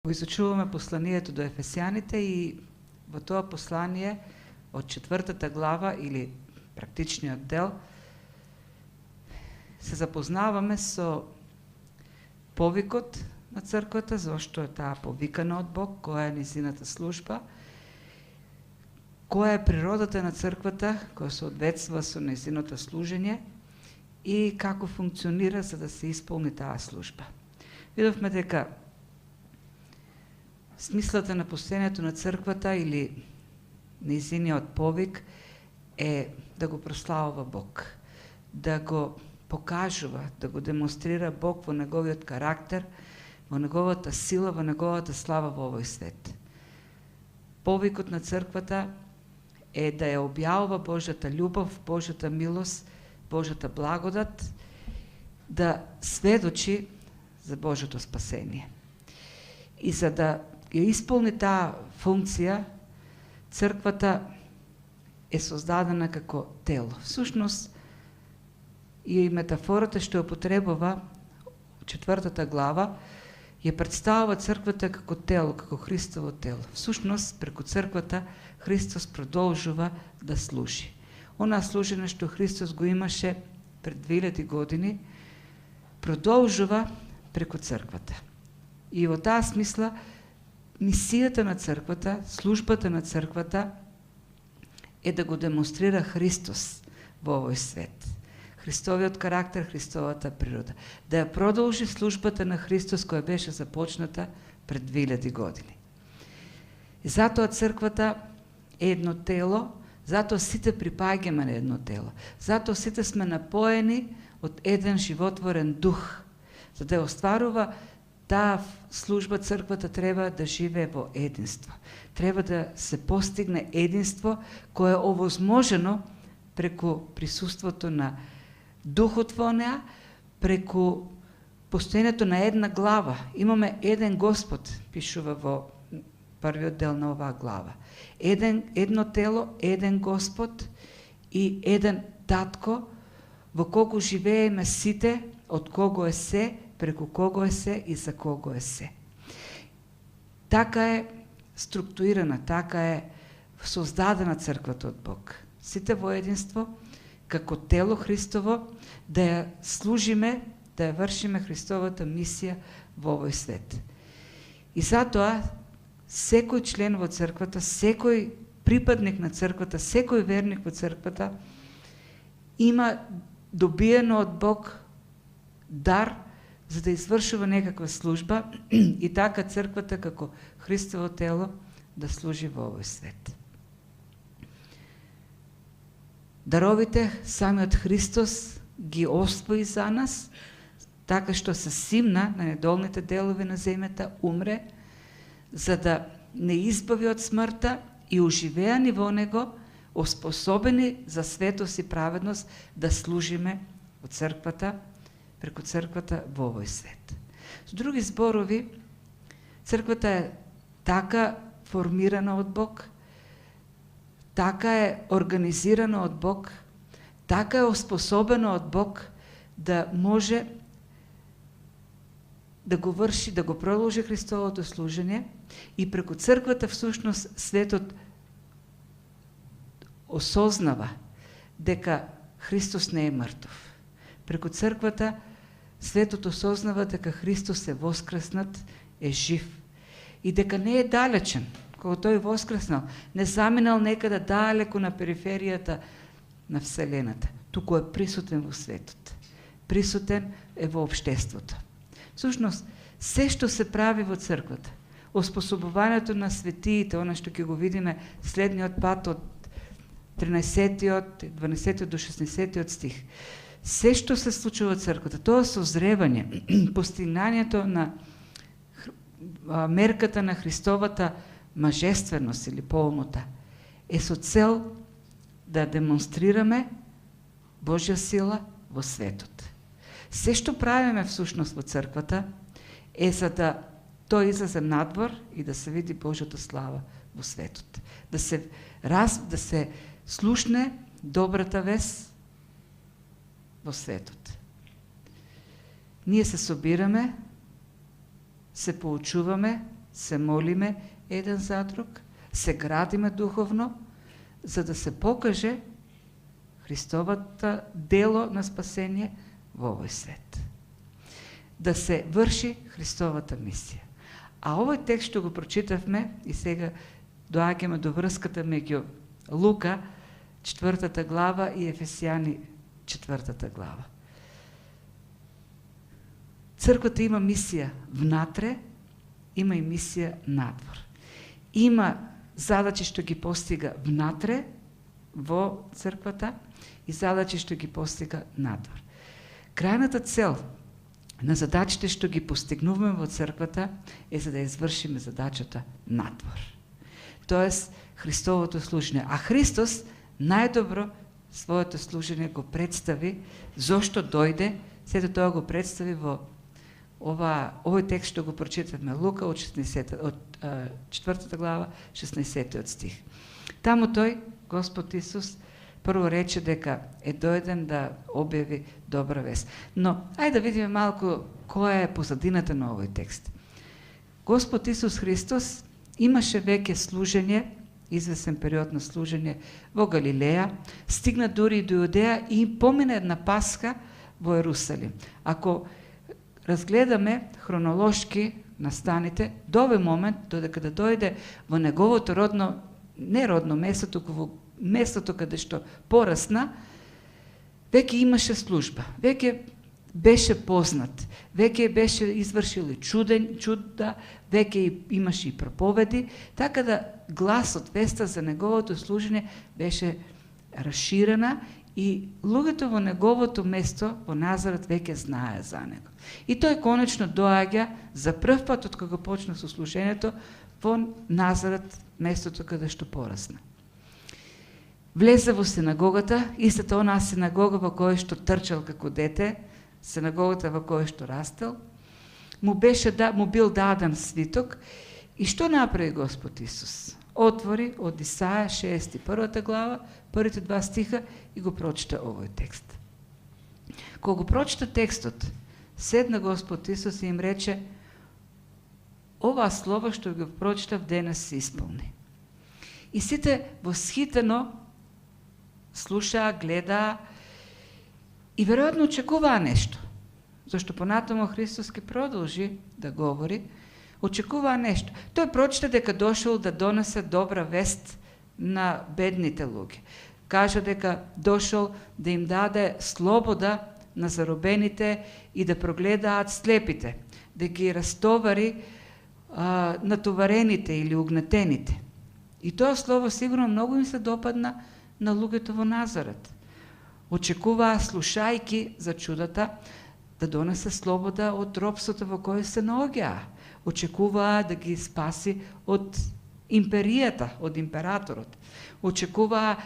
Изучуваме посланието до Ефесяните и во тоа послание од 4 глава или практичниот дел се запознаваме со повикот на црквата, зашто е таа повикана од Бог, која е низината служба, која е природата на црквата, која соодветства со низиното служење и како функционира за да се исполни таа служба. Видовме дека смислата на постоењето на црквата или низиниот повик е да го прославува Бог, да го покажува, да го демонстрира Бог во неговиот карактер, во неговата сила, во неговата слава во овој свет. Повикот на црквата е да ја објавува Божјата љубов, Божјата милост, Божјата благодат, да сведочи за Божјото спасение. И за да ја исполни таа функција, црквата е создадена како тело. Всушност, и метафората што ја употребува 4 глава, ја представува црквата како тело, како Христово тело. Всушност, преку црквата, Христос продолжува да служи. Она служење што Христос го имаше пред 2000 години, продолжува преку црквата. И во таа смисла, мисијата на црквата, службата на црквата е да го демонстрира Христос во овој свет. Христовиот карактер, Христовата природа. Да ја продолжи службата на Христос која беше започната пред 2000 години. И затоа црквата е едно тело, затоа сите припаѓаме на едно тело. Затоа сите сме напоени од еден животворен дух. За да ја остварува таа служба, црквата треба да живее во единство. Треба да се постигне единство кое е овозможено преку присуството на Духот во неа, преку постоењето на една глава. Имаме еден Господ, пишува во првиот дел на оваа глава. Едно тело, еден Господ и еден Татко, во кого живееме сите, од кого е се, преку кого е се и за кого е се. Така е структурирана, така е создадена црквата од Бог. Сите во единство, како тело Христово, да ја служиме, да ја вршиме Христовата мисија во овој свет. И затоа, секој член во црквата, секој припадник на црквата, секој верник во црквата, има добиено од Бог дар за да извршува некаква служба и така црквата како Христово тело да служи во овој свет. Даровите самиот Христос ги освои за нас, така што се симна на недолните делови на земјата, умре, за да не избави од смртта и оживеани во него, оспособени за светост и праведност да служиме во црквата, преку црквата во овој свет. Со други зборови, црквата е така формирана од Бог, така е организирана од Бог, така е оспособена од Бог да може да го врши, да го продолжи Христовото служење и преку црквата всушност светот осознава дека Христос не е мртов. Преку црквата светот осознава дека Христос е воскреснат, е жив и дека не е далечен. Кога тој воскреснал, не заминал некаде далеко на периферијата на Вселената, туку е присутен во светот. Присутен е во општеството. Всушност, се што се прави во црквата, оспособувањето на светиите, она што ќе го видиме следниот пат од 13-тиот, 12-тиот до 16-тиот стих, се што се случува во црквата, тоа созревање, постигнањето на мерката на Христовата мажественост или полнота, е со цел да демонстрираме Божја сила во светот. Се што правиме всушност во црквата е за да тој излезе надвор и да се види Божјата слава во светот. Да се слушне добрата вест во светот. Ние се собираме, се поучуваме, се молиме еден за друг, се градиме духовно, за да се покаже Христовата дело на спасение во овој свет. Да се врши Христовата мисија. А овој текст што го прочитавме и сега доаѓаме до врската меѓу Лука 4 глава и Ефесијани 4 глава. Црквата има мисија внатре, има и мисија надвор. Има задачи што ги постига внатре во црквата и задачи што ги постига надвор. Крајната цел на задачите што ги постигнуваме во црквата е за да извршиме задачата надвор. Тоест Христовото служење. А Христос најдобро своето служење го представи, зошто дојде, сето тоа го представи во овој текст што го прочитавме, Лука од 4 глава, 16 стих. Таму тој, Господ Исус, прво рече дека е дојден да објави добра вест. Но, ајде да видиме малку која е позадината на овој текст. Господ Исус Христос имаше веќе служење, извесен период на служење во Галилеја, стигна дури и до Јудеја и помина една Пасха во Ерусалим. Ако разгледаме хронолошки настаните, до овој момент, додека да дојде во неговото родно, не родно место, туку во местото каде што порасна, веќе имаше служба, веќе беше познат, веќе беше извршил и чуда, веќе имаше и проповеди, така да гласот, веста за неговото служење беше расширена и луѓето во неговото место, во Назарет, веќе знае за него. И тој конечно доаѓа за прв пат од кога почна со служењето во Назарет, местото каде што порасна. Влезе во синагогата, истата онаа синагога во која што трчал како дете, синагогата во која што растел, му бил даден свиток и што направи Господ Исус? Отвори од Исаја 61 глава, првите 2 стиха и го прочита овој текст. Кога го прочита текстот, седна Господ Исус и им рече: оваа слова што го прочитав денес се исполни. И сите восхитено слушаа, гледаа и веројатно очекуваа нешто. Зашто понатаму Христос ке продолжи да говори, очекуваа нешто. Тој прочита дека дошол да донесе добра вест на бедните луѓе. Кажа дека дошол да им даде слобода на заробените и да прогледаат слепите, да ги растовари натоварените или угнетените. И тоа слово сигурно многу им се допадна на луѓето во Назарет. Очекуваа, слушајки за чудата, да донесе слобода од робството во кое се наоѓаа. Очекуваа да ги спаси од империјата, од императорот. Очекуваа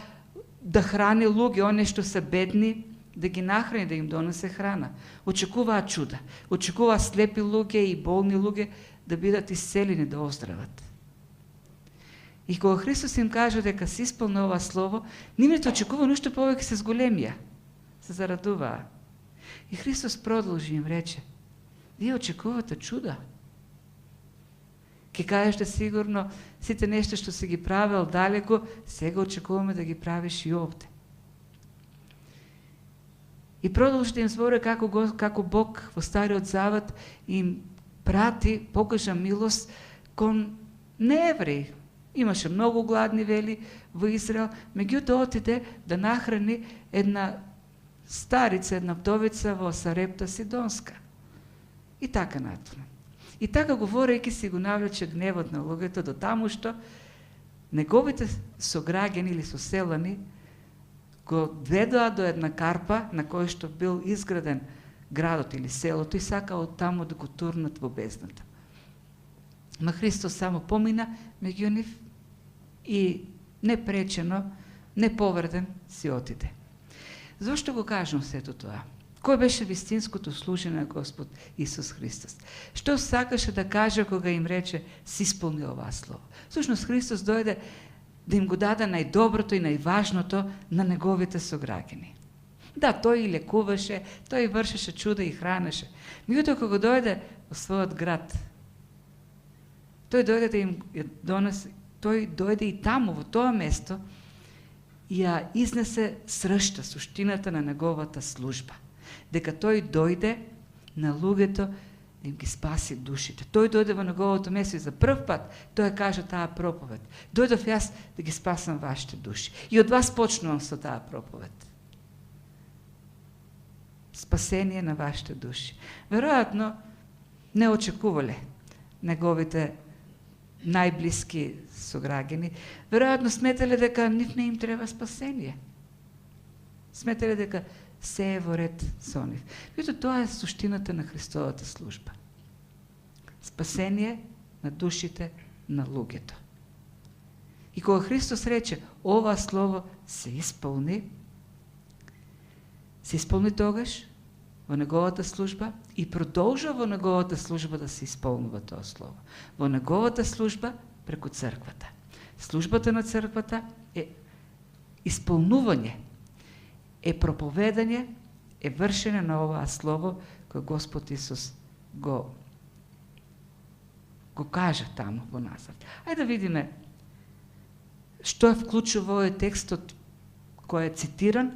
да храни луѓе, оние што се бедни, да ги нахрани, да им донесе храна. Очекуваа чуда. Очекуваа слепи луѓе и болни луѓе да бидат исцелени, да оздрават. И кога Христос им кажа дека се исполни ова слово, нивните очекува нешто повеќе се зголемија, се зарадуваа. И Христос продолжи им рече: вие очекувате чуда. Ке кажете сигурно сите нешто што си ги правел далеко, сега очекуваме да ги правиш и овде. И продолжи да им збори како Бог во Стариот Завет им прати, покажа милост кон неевреи. Имаше многу гладни, вели, во Израел, меѓутоа отиде да нахрани една старица, една вдовица во Сарепта Сидонска. И така натаму. И така говорејќи си го навлече гневот на луѓето до таму што неговите сограѓани или соселани го ведоа до една карпа на која што бил изграден градот или селото и сакаа од таму да го турнат во бездната. Ма Христос само помина меѓу нив и непречено, неповреден си отиде. Зошто го кажам сето тоа? Кој беше вистинското служење на Господ Исус Христос? Што сакаше да каже кога им рече се исполни оваа слово? Всушност Христос дојде да им го даде најдоброто и најважното на неговите сограѓани. Да, тој и лекуваше, тој и вршеше чуда и хранеше. Меѓутоа кога дојде во својот град, Тој дојде и таму, во тоа место, и ја изнесе сршта, суштината на неговата служба. Дека тој дојде на луѓето да им ги спаси душите. Тој дојде во неговото место и за прв пат тој кажа таа проповед. Дојдов јас да ги спасам вашите души. И од вас почнувам со таа проповед. Спасение на вашите души. Веројатно не очекувале неговите најблиски сограѓани, веројатно сметале дека нив не им треба спасение. Сметале дека се е во ред со нив. Меѓутоа, тоа е суштината на Христовата служба. Спасение на душите на луѓето. И кога Христос рече, ова слово се исполни тогаш во неговата служба и продолжа во неговата служба да се исполнува тоа слово. Во неговата служба преку црквата. Службата на црквата е исполнување, е проповедање, е вршење на оваа слово кој Господ Исус го кажа таму во Назарет. Ајде да видиме што е вклучува овој текстот кој е цитиран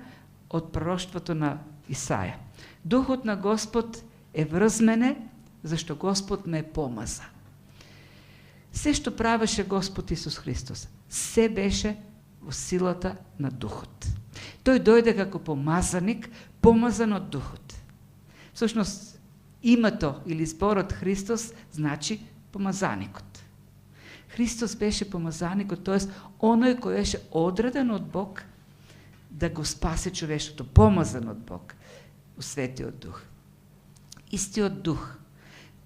од пророштвото на Исаја. Духот на Господ е врз мене, зашто Господ ме помаза. Се што правеше Господ Исус Христос, се беше во силата на Духот. Тој дојде како помазаник, помазан од Духот. Всушност, името или зборот Христос значи помазаникот. Христос беше помазаникот, т.е. оној кој беше одреден од Бог да го спасе човештвото, помазан од Бог, у Светиот Дух. Истиот Дух,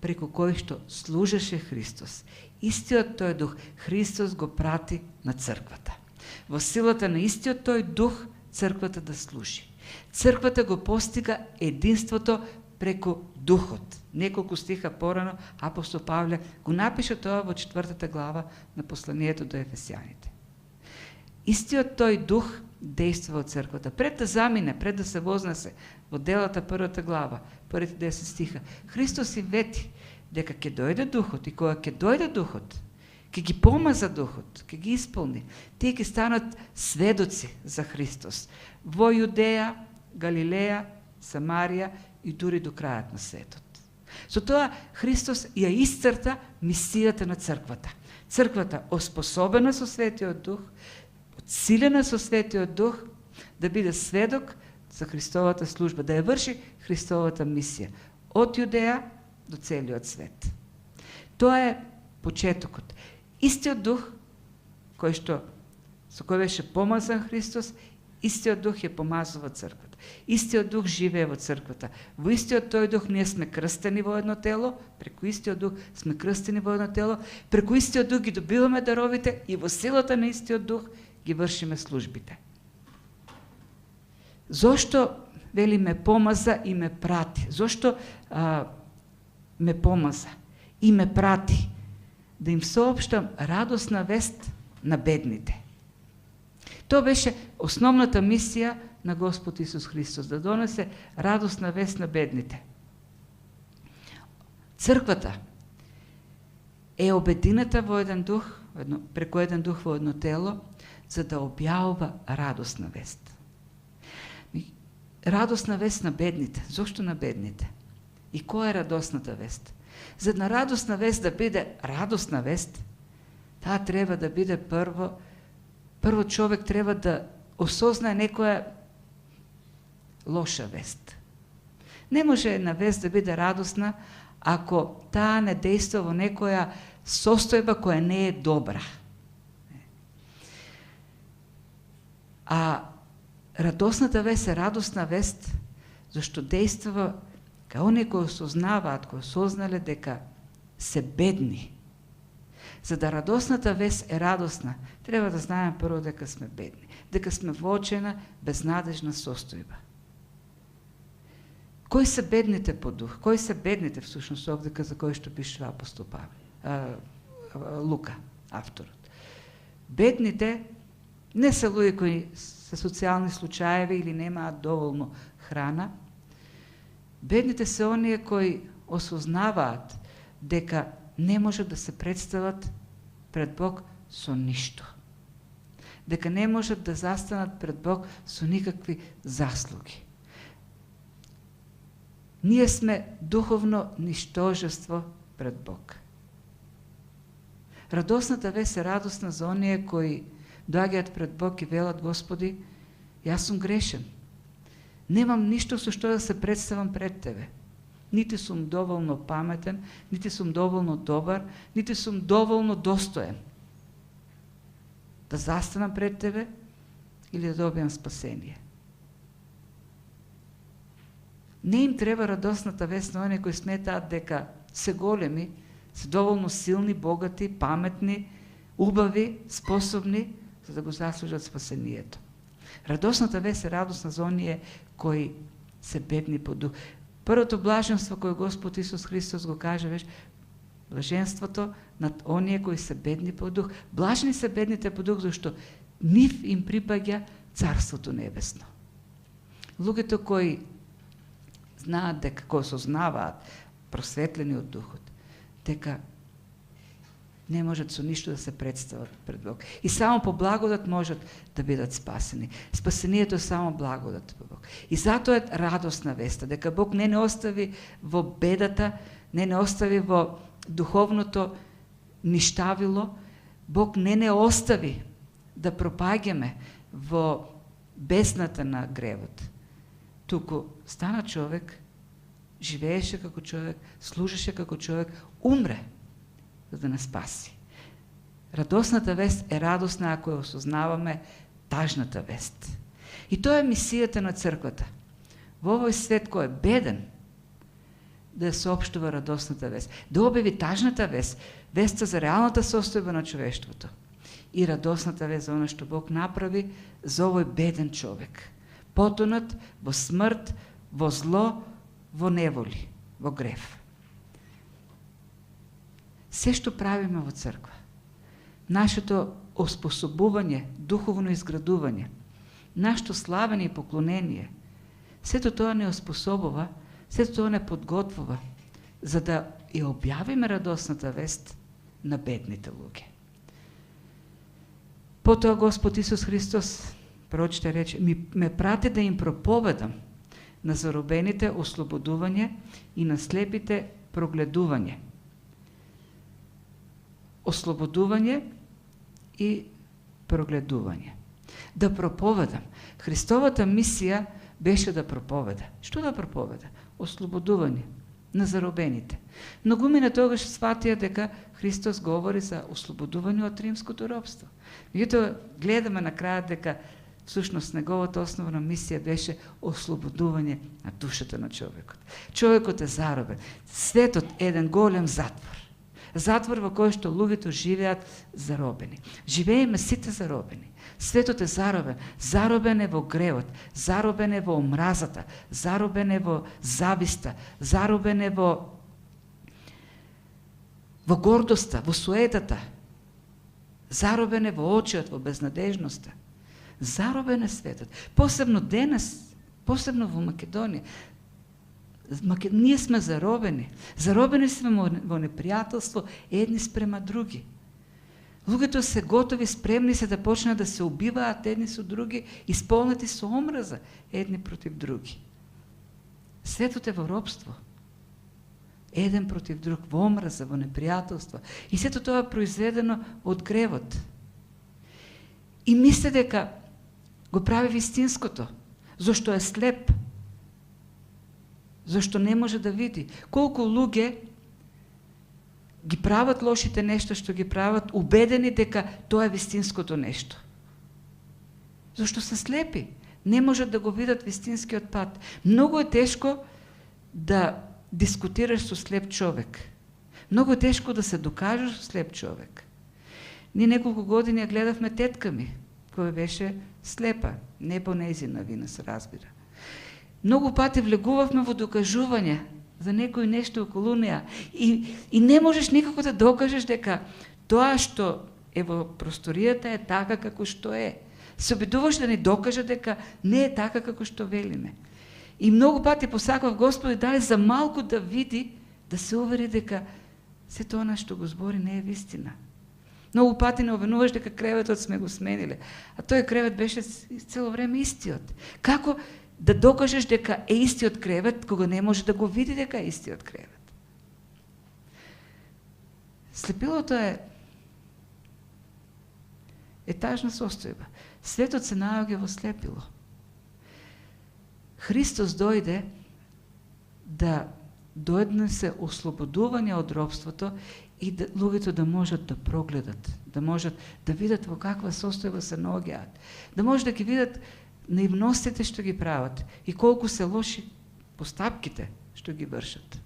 преку кој што служеше Христос, истиот тој Дух, Христос го прати на црквата. Во силата на истиот тој Дух, црквата да служи. Црквата го постига единството преку Духот. Неколку стиха порано апостол Павле го напише тоа во 4 глава на посланието до Ефесјаните. Истиот тој Дух действува во црквата. Пред да замине, пред да се вознесе во делата 1 глава, првите 10 стиха, Христос им вети дека ќе дојде Духот и кога ќе дојде Духот, ќе ги помаза Духот, ќе ги исполни. Тие ќе станат сведоци за Христос во Јудеја, Галилеја, Самарија и дури до крајот на светот. Со тоа Христос ја исцрта мисијата на црквата. Црквата оспособена со Светиот Дух, силена со Светиот Дух, да биде сведок за Христовата служба, да ја врши Христовата мисија од Јудеја до целиот свет. Тоа е почетокот. Истиот Дух со кој беше помазан Христос, истиот Дух ја помазува црквата. Истиот Дух живее во црквата. Во истиот тој Дух ние сме крстени во едно тело, преку истиот Дух сме крстени во едно тело, преку истиот Дух ги добиваме даровите и во силата на истиот Дух ги вршиме службите. Зошто вели ме помаза и ме прати? Зошто ме помаза и ме прати? Да им соопштам радосна вест на бедните. Тоа беше основната мисија на Господ Исус Христос, да донесе радосна вест на бедните. Црквата е обедината во еден дух, преку еден дух во едно тело, за да објавува радосна вест. Радосна вест на бедните. Зошто на бедните? И која е радосната вест? За една радосна вест да биде радосна вест, таа треба да биде прво човек треба да осознае некоја лоша вест. Не може една вест да биде радосна ако таа не действа во некоја состојба која не е добра. А радосната вест е радосна вест зашто действува као оние кои осознаваат, кои осознале дека се бедни. За да радосната вест е радосна, треба да знаеме прво дека сме бедни, дека сме во очена, безнадежна состојба. Кои се бедните по дух? Кои се бедните всушност овдека за кои што пишува апостол Лука, авторот? Бедните не се луѓе кои се социјални случаеви или немаат доволно храна. Бедните се оние кои осознаваат дека не можат да се представат пред Бог со ништо. Дека не можат да застанат пред Бог со никакви заслуги. Ние сме духовно ништожество пред Бог. Радосната вест е радосна за оние кои доаѓаат пред Бог и велат: Господи, јас сум грешен. Немам ништо со што да се представам пред Тебе. Нити сум доволно паметен, нити сум доволно добар, нити сум доволно достоен да застанам пред Тебе или да добијам спасение. Не им треба радосната вест на оние кои сметаат дека се големи, се доволно силни, богати, паметни, убави, способни за да го заслужат спасението. Радосната вест е радосна за оние кои се бедни по дух. Првото блаженство кое Господ Исус Христос го каже, веш, блаженството над оние кои се бедни по дух. Блажни се бедните по дух, зашто нив им припаѓа Царството небесно. Луѓето кои знаат дека, кои сознаваат, просветлени од духот, дека не можат со ништо да се представат пред Бог. И само по благодат можат да бидат спасени. Спасението е само благодат по Бог. И затоа е радосна веста, дека Бог не остави во бедата, не остави во духовното ништавило, Бог не остави да пропаѓаме во бездната на гревот. Туку стана човек, живееше како човек, служеше како човек, умре за да нас спаси. Радосната вест е радосна ако ја осознаваме тажната вест. И тоа е мисијата на црквата. Во овој свет кој е беден, да ја соопштува радосната вест, да обяви тажната вест, веста за реалната состојба на човештвото и радосната вест за оно што Бог направи за овој беден човек, потонат во смрт, во зло, во неволи, во грев. Се што правиме во црква, нашето оспособување, духовно изградување, нашето славење и поклонение, сето тоа не оспособува, сето тоа не подготвува, за да ја објавиме радосната вест на бедните луѓе. Потоа Господ Исус Христос, пророчите рече, ме прати да им проповедам на заробените ослободување и на слепите прогледување. Ослободување и прогледување. Да проповедам. Христовата мисија беше да проповеда. Што да проповеда? Ослободување на заробените. Многумина тогаш сватија дека Христос говори за ослободување од римското робство. Меѓутоа гледаме на крајот дека всушност неговата основна мисија беше ослободување на душата на човекот. Човекот е заробен. Светот е еден голем затвор. Затвор во кој што луѓето живеат заробени. Живееме сите заробени. Светот е заробен. Заробен е во гревот, заробен е во омразата, заробен е во зависта, заробен е во гордоста, во суетата, заробен е во очиот, во безнадежноста. Заробен е светот. Посебно денес, посебно во Македонија. Ние сме заробени. Заробени сме во непријателство едни спрема други. Луѓето се готови, спремни се да почнат да се убиваат едни со други, исполнети со омраза едни против други. Светот е во робство. Еден против друг, во омраза, во непријателство. И сето тоа е произведено од гревот. И мисли дека го прави вистинското, зашто е слеп, зашто не може да види. Колку луѓе ги прават лошите нешто што ги прават, убедени дека тоа е вистинското нешто. Зашто се слепи, не можат да го видат вистинскиот пат. Многу е тешко да дискутираш со слеп човек. Многу е тешко да се докажеш со слеп човек. Ние неколку години ја гледавме тетка ми, која беше слепа, не по нејзина вина се разбира. Многу пати влегувавме во докажување за некој нешто околу неа и не можеш никако да докажеш дека тоа што е во просторијата е така како што е. Се обидуваш да ни докаже дека не е така како што велиме. И многу пати посакав Господи дали за малку да види, да се увери дека сето она што го збори не е вистина. Многу пати не овенуваш дека креветот сме го смениле, а тој кревет беше цело време истиот. Како да докажеш дека е истиот кревет, кога не може да го види дека е истиот кревет? Слепилото е тажна состојба. Светот се наоѓа во слепило. Христос дојде да донесе ослободување од робството и да луѓето да можат да прогледат, да можат да видат во каква состојба се наоѓаат, да можат да ги видат наивностите што ги прават и колку се лоши постапките што ги вршат.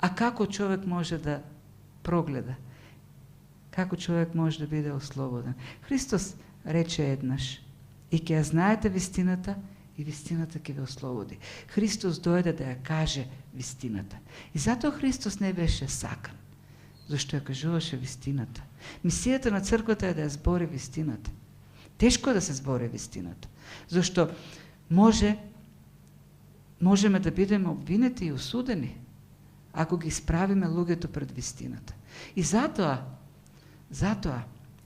А како човек може да прогледа? Како човек може да биде ослободен? Христос рече еднаш: и ќе ја знаете вистината, и вистината ќе ве ослободи. Христос дојде да ја каже вистината. И затоа Христос не беше сакан, зашто ја кажуваше вистината. Мисијата на црквата е да ја збори вистината. Тешко е да се збори вистината, зашто можеме да бидеме обвинети и осудени ако ги справиме луѓето пред вистината. И затоа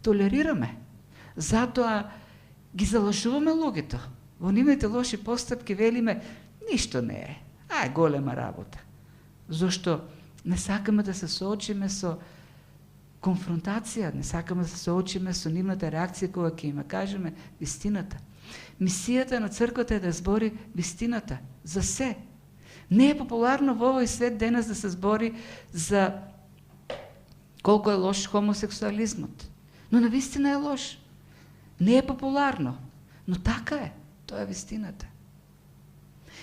толерираме, затоа ги залажуваме луѓето. Во нивните лоши постапки велиме ништо не е, ај голема работа. Зошто не сакаме да се соочиме со конфронтација, не сакаме да се соочиме со нивната реакција кога ќе им кажеме вистината. Мисијата на црквата е да збори вистината за се. Не е популарно во овој свет денес да се збори за колку е лош хомосексуализмот. Но навистина е лош. Не е популарно, но така е. Тоа е вистината.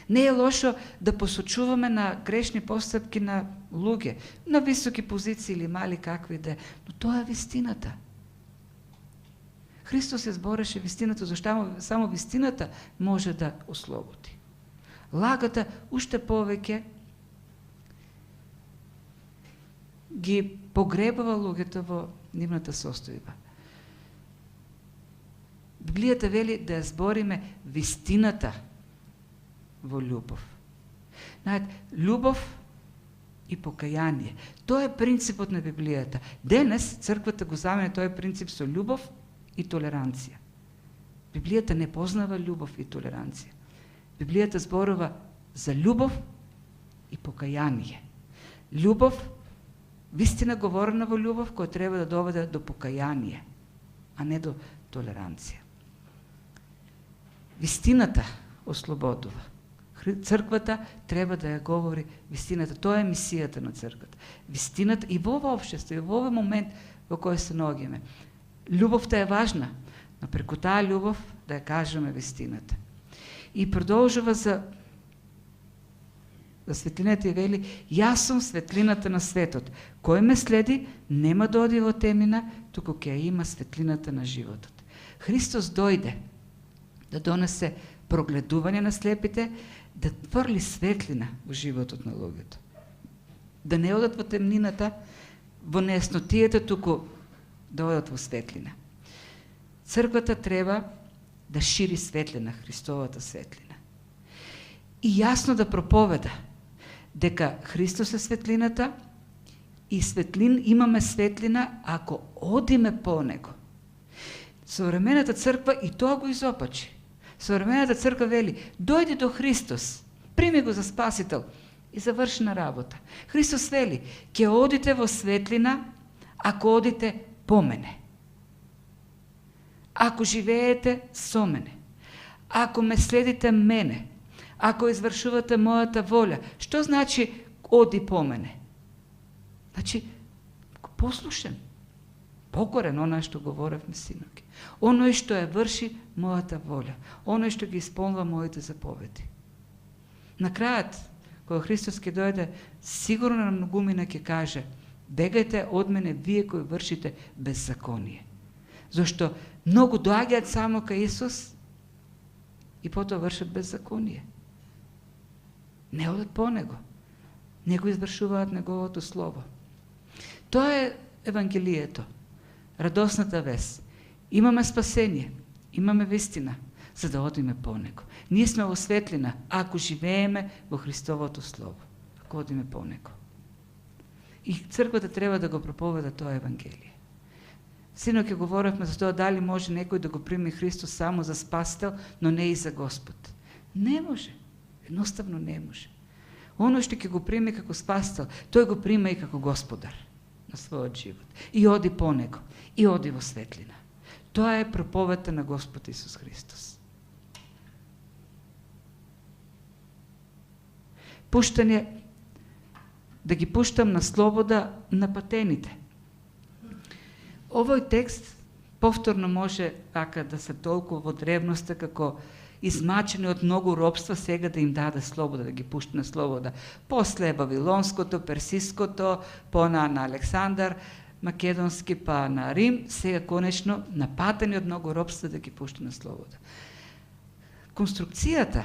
Не е лошо да посочуваме на грешни постапки на луѓе, на високи позиции или мали какви да е, но тоа е вистината. Христос ја збореше вистината, зашто само вистината може да ослободи. Лагата уште повеќе ги погребава луѓето во нивната состојба. Библијата вели да ја збориме вистината во љубов. Знаете, љубов и покаяние. Тоа е принципот на Библијата. Денес црквата го замени тој принцип со љубов и толеранција. Библијата не познава љубов и толеранција. Библијата зборува за љубов и покаяние. Љубов, вистина говорена во љубов, која треба да доведе до покаяние, а не до толеранција. Вистината ослободува. Црквата треба да ја говори вистината. Тоа е мисијата на црквата. Вистината и во ова општество, и во овој момент во кој се наоѓаме. Љубовта е важна, но преку таа љубов да ја кажеме вистината. И продолжува за светлината и вели: јас сум светлината на светот. Кој ме следи, нема да оди во темнина, туку ќе има светлината на животот. Христос дојде да донесе прогледување на слепите, да тврли светлина во животот на луѓето. Да не одат во темнината, во неяснотијата, туку да одат во светлина. Црквата треба да шири светлина, Христовата светлина. И јасно да проповеда дека Христос е светлината и имаме светлина ако одиме по него. Современата црква и тоа го изопачи. Современата црква вели: дојди до Христос, прими го за спасител и завршена работа. Христос вели: ќе одите во светлина ако одите по мене. Ако живеете со мене, ако ме следите мене, ако извршувате мојата волја. Што значи оди по мене? Значи послушен, покорен, оној што говоревме синоќ. Оној што ја врши мојата волја, оној што ги исполнува моите заповеди. На крајот, кога Христос ќе дојде, сигурно на многумина ќе каже: бегајте од мене, вие кои вршите беззаконие. Зашто многу доаѓаат само кај Исус и потоа вршат беззаконие. Не одат по него, не го извршуваат неговото слово. Тоа е Евангелието, радосната вест. Имаме спасение, имаме вистина, за да одиме по него. Ние сме во светлина, ако живееме во Христовото слово. ако одиме по него. И црквата треба да го проповеда тоа евангелие. Синоќ ќе говоревме за тоа дали може некој да го прими Христос само за спасител, но не и за Господ. Не може. Едноставно не може. Оно што ќе го прими како спасител, тој го прима и како Господар на својот живот. И оди по него. И оди во светлина. Тоа е проповедта на Господ Исус Христос. Пуштање, да ги пуштам на слобода на патените. Овој текст повторно може така да се толкува во древноста како измачени од многу робства, сега да им даде слобода, да ги пушти на слобода. После Вавилонското, Персиското, на Александар Македонски, па на Рим, сега конечно напатени од многу робства да ги пушти на слобода. Конструкцијата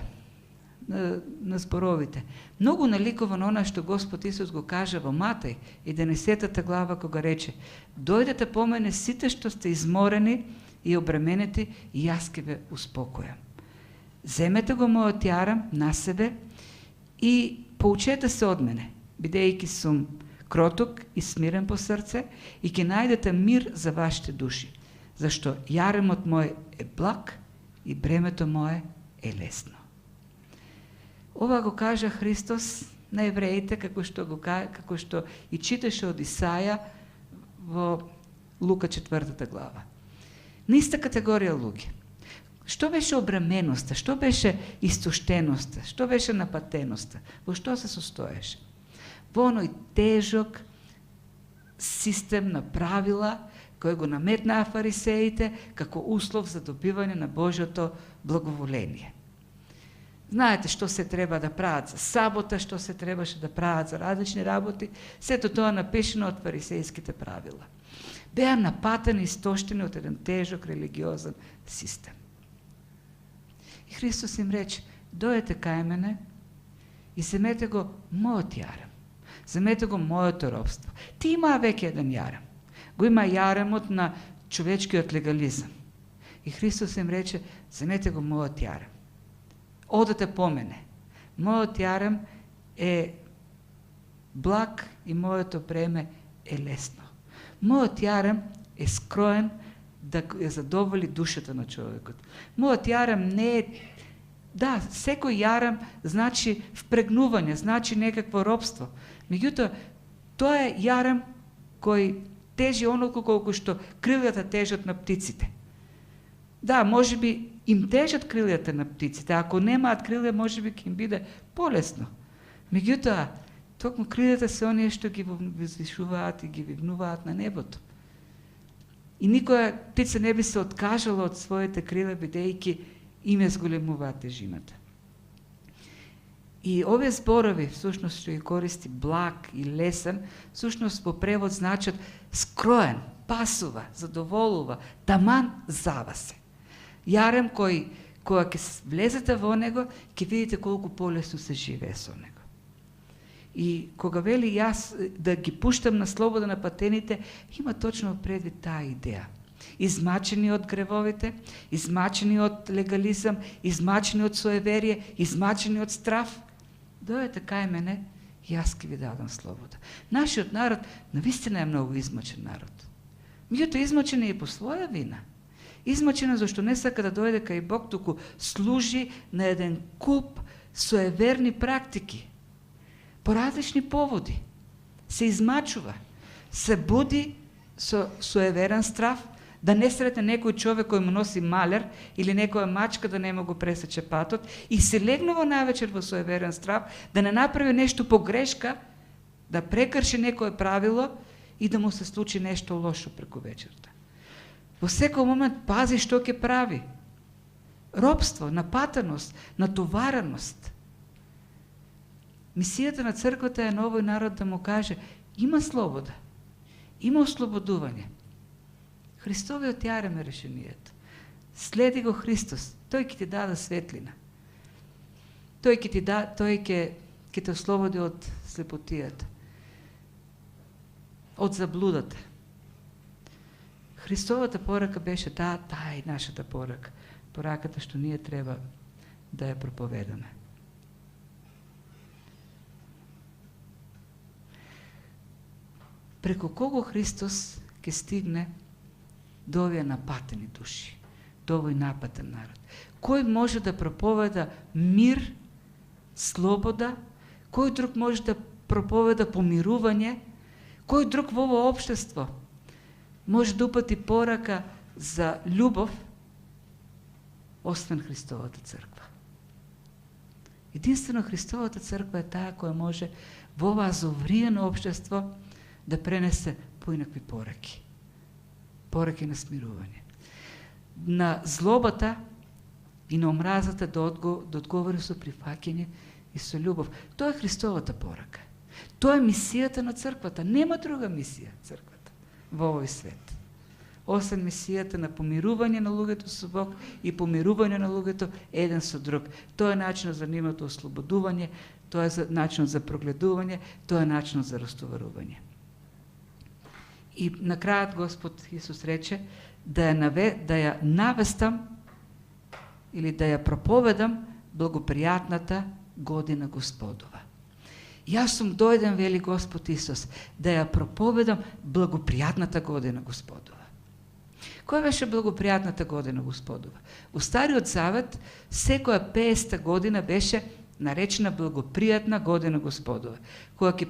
на зборовите многу наликува на она што Господ Исус го кажа во Матеј 11 глава, кога рече: дојдете по мене сите што сте изморени и обременети, и јас ќе ве успокојам. Земете го мојот јарам на себе и поучете се од мене, бидејќи сум кроток и смирен по срце, и ќе најдете мир за вашите души, зашто јаремот мој е благ и бремето мое е лесно. Ова го кажа Христос на евреите, како што и читаше од Исаја во Лука 4 глава. На иста категорија луѓе. Што беше обременоста, што беше истоштеноста, што беше напатеноста, во што се состоеше? Во оној тежок систем на правила кој го наметнаа фарисеите како услов за добивање на Божјото благоволение. Знаете што се треба да прават за сабота, што се требаше да прават за различни работи, сето тоа напишено од фарисејските правила. Беа напатени и истоштени од еден тежок религиозен систем. И Христос им рече: дојдете кај мене и земете го мојот јарем. Земете го моето робство. Ти имаа веќе еден јарем. Го има јаремот на човечкиот легализам. И Христос им рече: земете го мојот јарем. Одете по мене. Мојот јарем е благ и моето бреме е лесно. Мојот јарем е скроен да ја задоволи душата на човекот. Мојот јарем не е... Да, секој јарем значи впрегнување, значи некакво робство. Меѓутоа, тоа е јарем кој тежи онолку колку што крилјата тежат на птиците. Да, може би им тежат крилјата на птиците, ако немаат крилја, може би ќе им биде полесно. Меѓутоа, токму крилјата се оние што ги возвишуваат и ги вигнуваат на небото. И никоја птица не би се откажала од своите крилја, бидејќи им ја зголемуваат тежината. И овие зборови, всушност што ги користи благ и лесен, всушност по превод значат скроен, пасува, задоволува, таман за вас. Јарем кога ќе влезете во него, ќе видите колку полесно се живее со него. И кога вели јас да ги пуштам на слобода на патените, има точно предвид таа идеја. Измачени од гревовите, измачени од легализам, измачени од суеверие, измачени од страв, дојдете кај мене, јас ќе ви дадам слобода. Нашиот народ навистина е многу измачен народ. Меѓутоа измачен е и по своја вина. Измачено зашто не сака да дојде кај Бог, туку служи на еден куп суеверни практики. По различни поводи. Се измачува. Се буди со суеверен страв, да не сретне некој човек кој му носи малер или некоја мачка да не му го пресече патот, и се легнува навечер во суеверен страв, да не направи нешто погрешка, да прекрши некое правило и да му се случи нешто лошо преку вечерта. Во секој момент пази што ќе прави. Робство, напатеност, натовареност. Мисијата на црквата е на овој народ да му каже: има слобода, има ослободување. Христовиот јарем е решението. Следи го Христос, тој ќе ти даде светлина. Тој ќе те ослободи од слепотијата, од заблудата. Христовата порака беше таа е и нашата порака. Пораката што ние треба да ја проповедаме. преку кого Христос ќе стигне до овие напатени души, до овој напатен народ? Кој може да проповеда мир, слобода? Кој друг може да проповеда помирување? Кој друг во ово општество може да упати порака за љубов, освен Христовата црква? Единствено Христовата црква е таа која може во ова зовриено општество да пренесе поинакви пораки. Пораки на смирување. На злобата и на омразата да одговори со прифаќање и со љубов. Тоа е Христовата порака. Тоа е мисијата на црквата. Нема друга мисија црквата во овој свет. Освен мисијата на помирување на луѓето со Бог и помирување на луѓето еден со друг. Тоа е начинот за нивното ослободување, тоа е начинот за прогледување, тоа е начинот за растоварување. И на крајот Господ Исус рече да ја навестам или да ја проповедам благопријатната година Господова. Јас сум дојден, вели Господ Исус, да ја проповедам благопријатната година Господова. Која беше благопријатната година Господова? У Стариот Завет секоја 50-та година беше наречена благопријатна година Господова. Кога ќе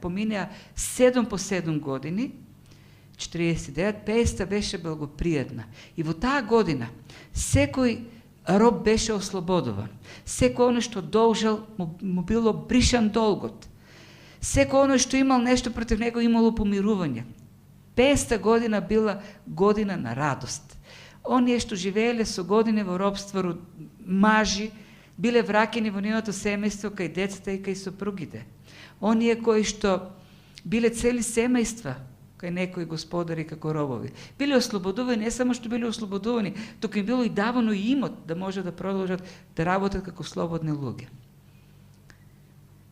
поминеа 7 по 7 години, 49, 50-та беше благопријатна. И во таа година секој роб беше ослободуван. Секој оно што должал му било бришан долгот. Секој оно што имал нешто против него имало помирување. 50-та година била година на радост. Оние што живееле со години во робство, мажи, биле враќани во нивното семејство кај децата и кај сопругите. Оние кои што биле цели семејства кај некои господари како робови. Биле ослободувани, не само што биле ослободувани, туку им било и давано и имот да може да продолжат да работат како слободни луѓе.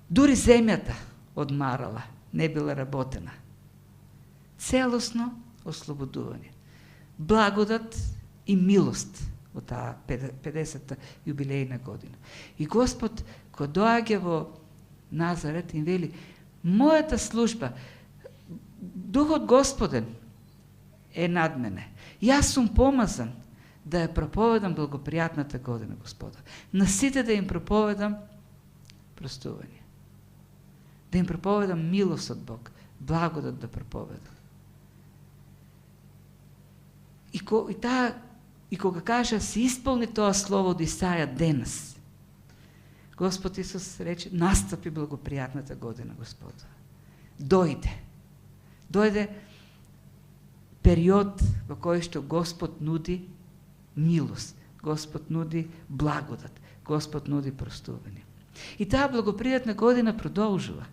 Дури земјата одмарала, не била работена. Целосно ослободување. Благодат и милост во таа 50-та јубилејна година. И Господ, кој доаѓа во Назарет, им вели: мојата служба, Духот Господен е над мене. Јас сум помазан да ја проповедам благопријатната година Господа. На сите да им проповедам простување. Да им проповедам милост од Бог, благодат да проповедам. И кога кажа се исполни тоа слово од Исаја денес, Господ Исус рече: настапи благопријатната година Господа. Дојде период во кој што Господ нуди милост, Господ нуди благодат, Господ нуди простување. И таа благопријатна година продолжува.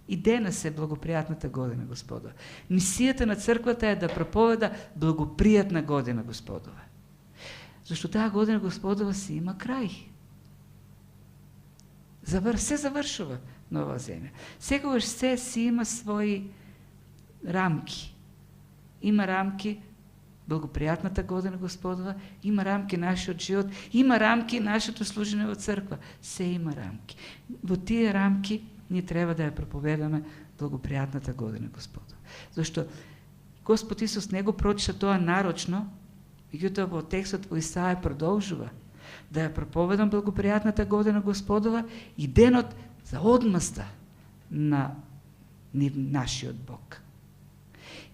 И денес е благопријатната година Господова. Мисијата на црквата е да проповеда благопријатна година Господова. Зашто таа година Господова си има крај. Се завршува на оваа земја. Секогаш се си има своји рамки. Има рамки благопријатната година Господова, има рамки нашиот живот, има рамки нашето служење во црква. Се има рамки. Во тие рамки ние треба да ја проповедаме благопријатната година Господова. Зашто Господ Исус не го прочита тоа нарочно, меѓутоа во текстот во Исаја продолжува да ја проповедам благопријатната година Господова и денот за одмаста на нашиот Бог.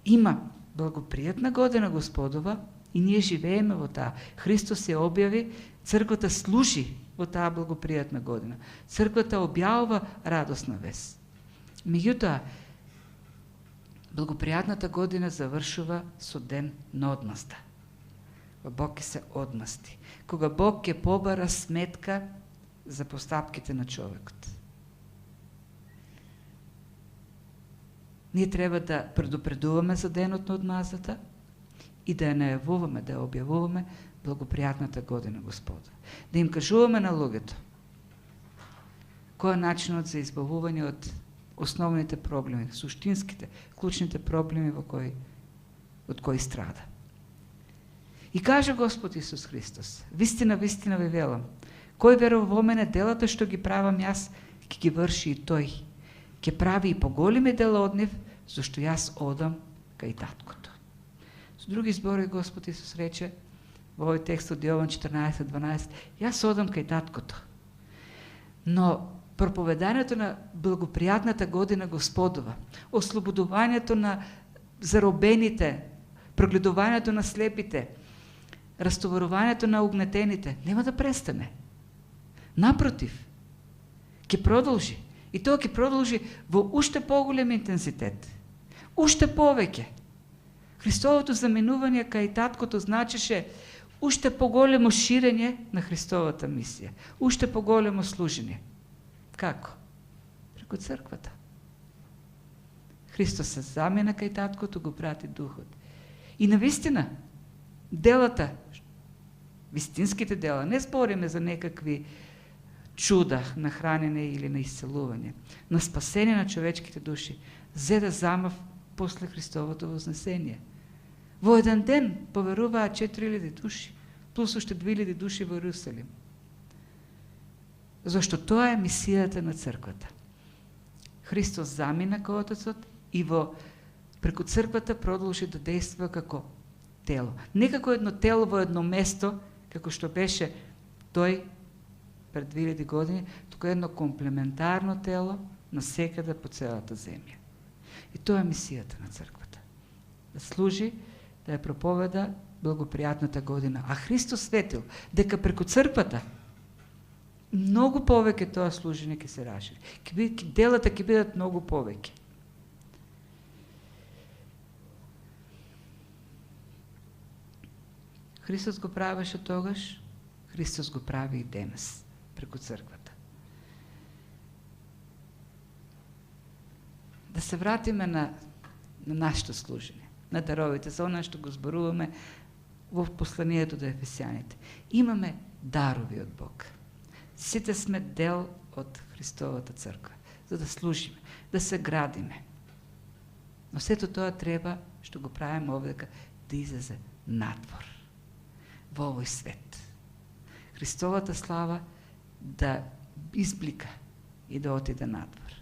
Има благопријатна година Господова и ние живееме во таа. Христос се објави, црквата служи во таа благопријатна година. Црквата објавува радосна вест. Меѓутоа, благопријатната година завршува со ден на одмаста. Бог ќе се одмасти. Кога Бог ќе побара сметка за постапките на човекот. Ние треба да предупредуваме за денот на одмазата и да ја најавуваме, да ја објавуваме благопријатната година Господа. Да им кажуваме на луѓето кој е начинот за избавување од основните проблеми, суштинските, клучните проблеми од кои страда. И каже Господ Исус Христос: вистина, вистина ви велам, кој верува во мене, делата што ги правам јас, ќе ги врши и тој. Ке прави и поголеми дела од нив, зашто јас одам кај таткото. Со други зборови Господ Исус рече во овој текст од Јован 14:12, јас одам кај таткото. Но проповедањето на благопријатната година Господова, ослободувањето на заробените, прогледувањето на слепите, растоварувањето на угнетените, нема да престане. Напротив, ќе продолжи. И тоа ќе продолжи во уште поголем интензитет. Уште повеќе. Христовото заменување кај таткото значеше уште поголемо ширење на Христовата мисија. Уште поголемо служење. Како? Преку црквата. Христос се замена кај таткото, го прати Духот. И навистина, делата, вистинските дела, не збориме за некакви чуда на хранење или на исцелување, на спасение на човечките души, зеде замав после Христовото вознесение. Во еден ден поверуваа 4000 души, плюс уште 2000 души во Иерусалим. Зашто тоа е мисијата на црквата. Христос замина кај Отецот и преку црквата продолжи да действува како тело. Не како едно тело во едно место, како што беше тој пред 2000 години, туку едно комплементарно тело насекаде по целата земја. И тоа е мисијата на црквата. Да служи, да ја проповеда благопријатната година. А Христос светил дека преку црквата многу повеќе тоа служење ќе се расшири. Делата ќе бидат многу повеќе. Христос го правеше тогаш, Христос го прави и денес преку црквата. Да се вратиме на нашето служење, на даровите, за оно што го зборуваме во посланието до Ефесјаните. Имаме дарови од Бог. Сите сме дел од Христовата црква, за да служиме, да се градиме. Но сето тоа треба, што го правиме овдека, да излезе надвор, во овој свет. Христовата слава да изблика и да отиде надвор.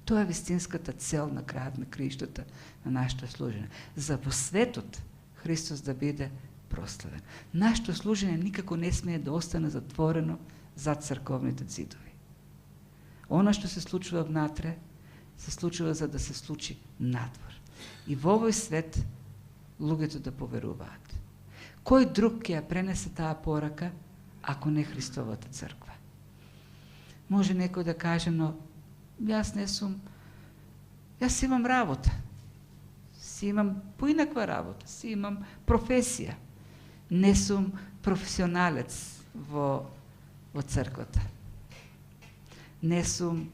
Тоа е вистинската цел на крајот на краиштата на нашето служење. За во светот Христос да биде прославен. Нашето служење никако не смее да остане затворено зад црковните ѕидови. Она што се случува внатре, се случува за да се случи надвор. И во овој свет луѓето да поверуваат. Кој друг ќе ја пренесе таа порака, ако не Христовата црква? Може некој да каже, но јас имам работа. Си имам поинаква работа, си имам професија. Не сум професионалец во црквата. Не сум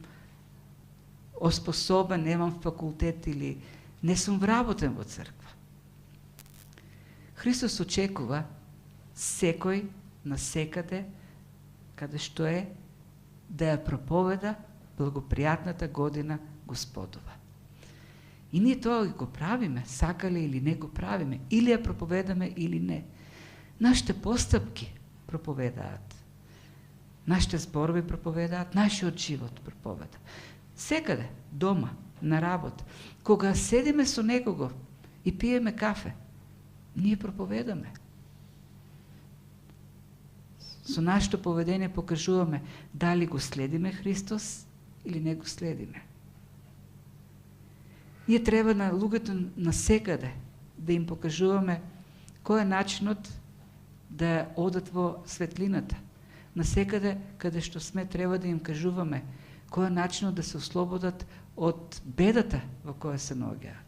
оспособен, немам факултет или не сум вработен во црква. Христос очекува секој насекаде каде што е да ја проповеда благопријатната година Господова. И ние тоа го правиме, сакале или не го правиме, или ја проповедаме или не. Нашите постапки проповедаат. Нашите зборови проповедаат, нашиот живот проповеда. Секаде, дома, на работа, кога седиме со некого и пиеме кафе, ние проповедаме. Со нашето поведение покажуваме дали го следиме Христос или не го следиме. Ние треба на луѓето насекаде да им покажуваме кој е начинот да одат во светлината. Насекаде каде што сме треба да им кажуваме кој е начинот да се ослободат од бедата во која се наоѓаат.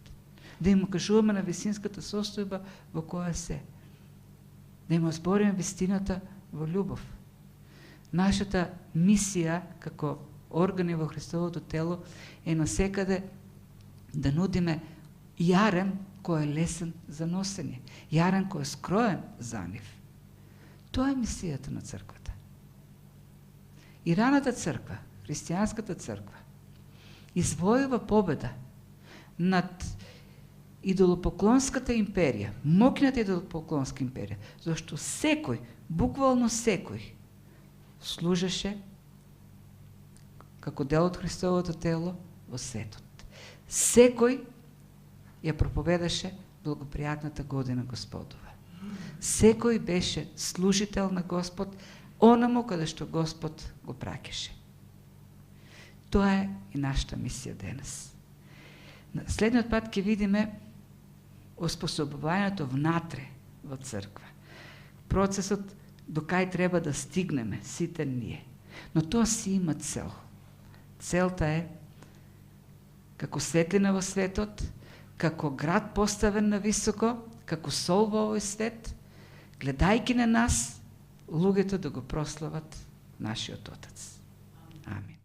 Да им кажуваме на вистинската состојба во која се. Да им збориме вистината во љубов. Нашата мисија како органи во Христовото тело е насекаде да нудиме јарен кој е лесен за носење, јарен кој е скроен за нив. Тоа е мисијата на црквата. И раната црква, христијанската црква, извојува победа над идолопоклонската империја, моќната идолопоклонска империја, зашто секој, буквално секој, служеше како дел од Христовото тело во светот. Секој ја проповедаше благопријатната година Господова. Секој беше служител на Господ, онаму каде што Господ го праќаше. Тоа е и нашата мисија денес. На следниот пат ќе видиме оспособувањето внатре во црква. Процесот до кај треба да стигнеме сите ние. Но тоа си има цел. Целта е како светлина во светот, како град поставен на високо, како сол во овој свет, гледајќи на нас, луѓето да го прослават нашиот Отец. Амин.